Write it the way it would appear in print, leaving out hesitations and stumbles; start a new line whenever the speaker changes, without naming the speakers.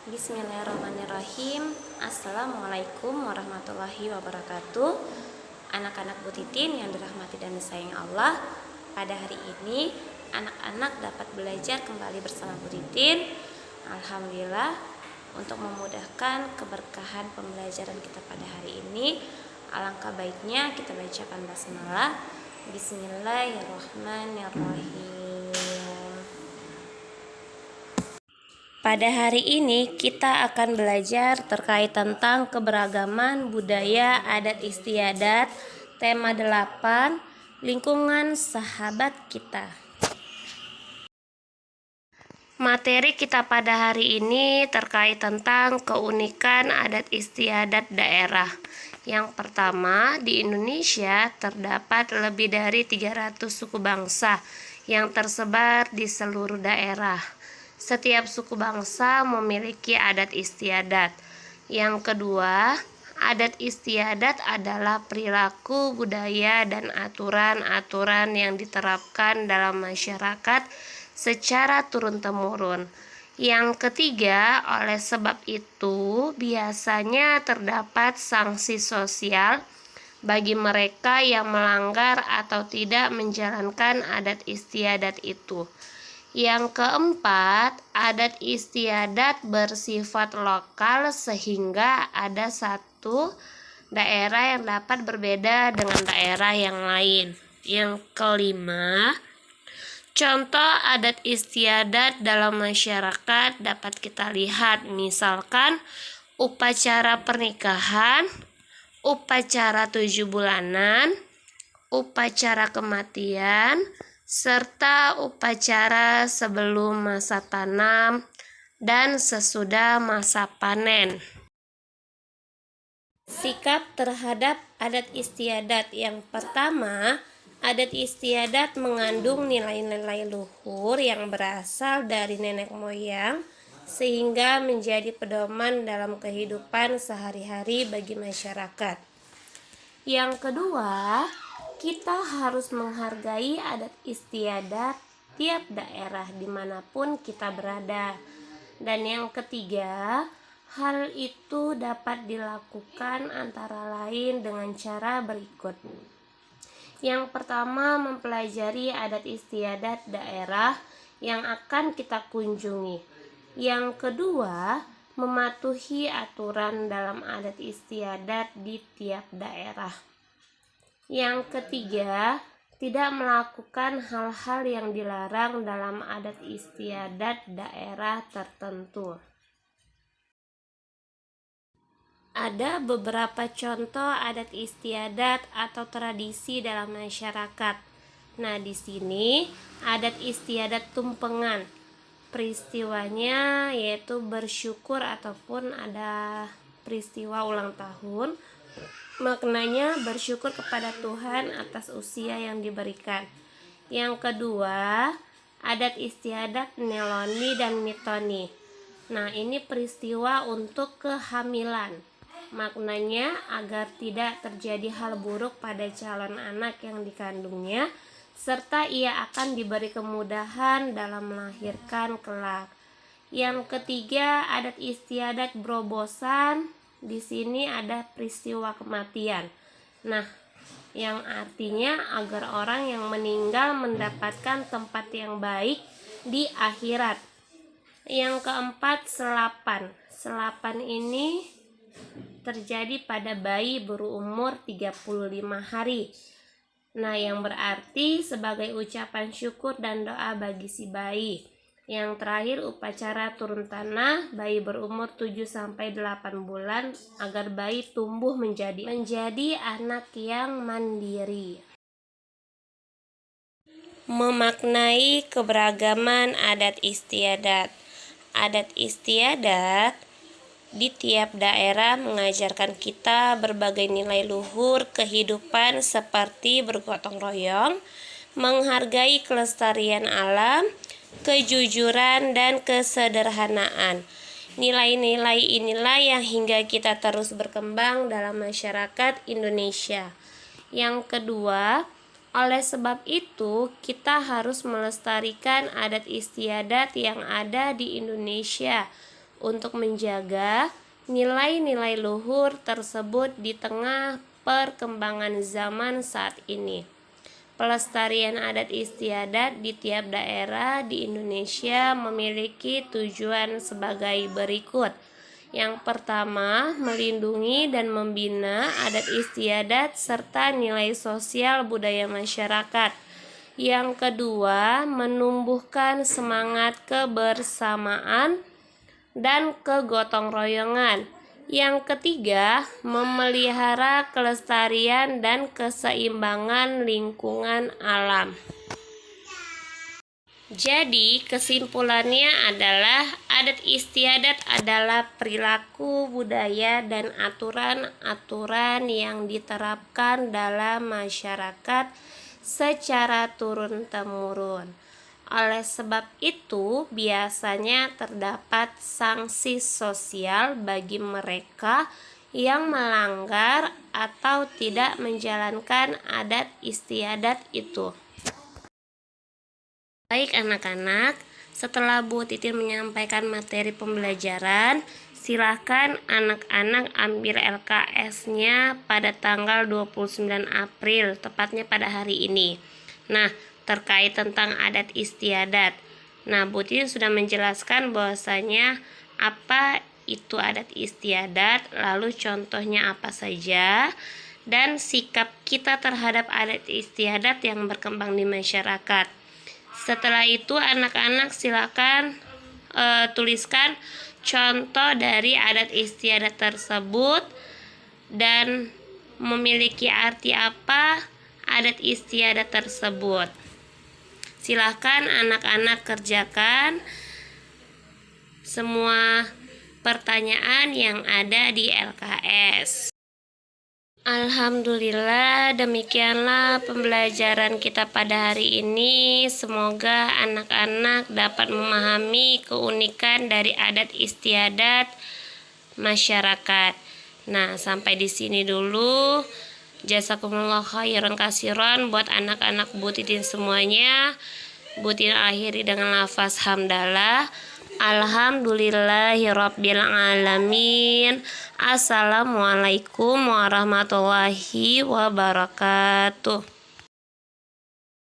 Bismillahirrahmanirrahim. Assalamualaikum warahmatullahi wabarakatuh. Anak-anak Bu Titin yang dirahmati dan disayangi Allah, pada hari ini anak-anak dapat belajar kembali bersama Bu Titin. Alhamdulillah, untuk memudahkan keberkahan pembelajaran kita pada hari ini, alangkah baiknya kita bacakan basmalah. Bismillahirrahmanirrahim. Pada hari ini kita akan belajar terkait tentang keberagaman budaya adat istiadat, tema 8, lingkungan sahabat kita. Materi kita pada hari ini terkait tentang keunikan adat istiadat daerah. Yang pertama, di Indonesia terdapat lebih dari 300 suku bangsa yang tersebar di seluruh daerah. Setiap suku bangsa memiliki adat istiadat. Yang kedua, adat istiadat adalah perilaku, budaya, dan aturan-aturan yang diterapkan dalam masyarakat secara turun-temurun. Yang ketiga, oleh sebab itu biasanya terdapat sanksi sosial bagi mereka yang melanggar atau tidak menjalankan adat istiadat itu. Yang keempat, adat istiadat bersifat lokal sehingga ada satu daerah yang dapat berbeda dengan daerah yang lain. Yang kelima, contoh adat istiadat dalam masyarakat dapat kita lihat, misalkan upacara pernikahan, upacara 7 bulanan, upacara kematian, serta upacara sebelum masa tanam dan sesudah masa panen. Sikap terhadap adat istiadat. Yang pertama, adat istiadat mengandung nilai-nilai luhur yang berasal dari nenek moyang sehingga menjadi pedoman dalam kehidupan sehari-hari bagi masyarakat. Yang kedua, kita harus menghargai adat istiadat tiap daerah dimanapun kita berada. Dan yang ketiga, hal itu dapat dilakukan antara lain dengan cara berikut. Yang pertama, mempelajari adat istiadat daerah yang akan kita kunjungi. Yang kedua, mematuhi aturan dalam adat istiadat di tiap daerah. Yang ketiga, tidak melakukan hal-hal yang dilarang dalam adat istiadat daerah tertentu. Ada beberapa contoh adat istiadat atau tradisi dalam masyarakat. Nah, di sini adat istiadat tumpengan. Peristiwanya yaitu bersyukur ataupun ada peristiwa ulang tahun. Maknanya bersyukur kepada Tuhan atas usia yang diberikan. Yang kedua, adat istiadat Neloni dan Mitoni. Nah, ini peristiwa untuk kehamilan. Maknanya agar tidak terjadi hal buruk pada calon anak yang dikandungnya, serta ia akan diberi kemudahan dalam melahirkan kelak. Yang ketiga, adat istiadat Brobosan. Di sini ada peristiwa kematian. Nah, yang artinya agar orang yang meninggal mendapatkan tempat yang baik di akhirat. Yang keempat, selapan. Selapan ini terjadi pada bayi berumur 35 hari. Nah, yang berarti sebagai ucapan syukur dan doa bagi si bayi. Yang terakhir, upacara turun tanah bayi berumur 7-8 bulan agar bayi tumbuh menjadi anak yang mandiri. Memaknai keberagaman adat istiadat. Adat istiadat di tiap daerah mengajarkan kita berbagai nilai luhur kehidupan seperti bergotong royong, menghargai kelestarian alam, kejujuran, dan kesederhanaan. Nilai-nilai inilah yang hingga kita terus berkembang dalam masyarakat Indonesia. Yang kedua, oleh sebab itu kita harus melestarikan adat istiadat yang ada di Indonesia untuk menjaga nilai-nilai luhur tersebut di tengah perkembangan zaman saat ini. Pelestarian adat istiadat di tiap daerah di Indonesia memiliki tujuan sebagai berikut. Yang pertama, melindungi dan membina adat istiadat serta nilai sosial budaya masyarakat. Yang kedua, menumbuhkan semangat kebersamaan dan kegotong royongan. Yang ketiga, memelihara kelestarian dan keseimbangan lingkungan alam. Jadi, kesimpulannya adalah adat istiadat adalah perilaku, budaya, dan aturan-aturan yang diterapkan dalam masyarakat secara turun-temurun. Oleh sebab itu, biasanya terdapat sanksi sosial bagi mereka yang melanggar atau tidak menjalankan adat istiadat itu. Baik anak-anak, setelah Bu Titin menyampaikan materi pembelajaran, silahkan anak-anak ambil LKS-nya pada tanggal 29 April, tepatnya pada hari ini. Nah, terkait tentang adat istiadat. Nah, Bu Titin sudah menjelaskan bahwasanya apa itu adat istiadat, lalu contohnya apa saja, dan sikap kita terhadap adat istiadat yang berkembang di masyarakat. Setelah itu anak-anak silakan tuliskan contoh dari adat istiadat tersebut dan memiliki arti apa adat istiadat tersebut. Silakan anak-anak kerjakan semua pertanyaan yang ada di LKS. Alhamdulillah, demikianlah pembelajaran kita pada hari ini. Semoga anak-anak dapat memahami keunikan dari adat istiadat masyarakat. Nah, sampai di sini dulu. Jazakumullah khairan katsiran buat anak-anak Bu Titin semuanya. Bu Titin akhiri dengan lafaz hamdalah. Alhamdulillahirabbil alamin. Assalamualaikum warahmatullahi wabarakatuh.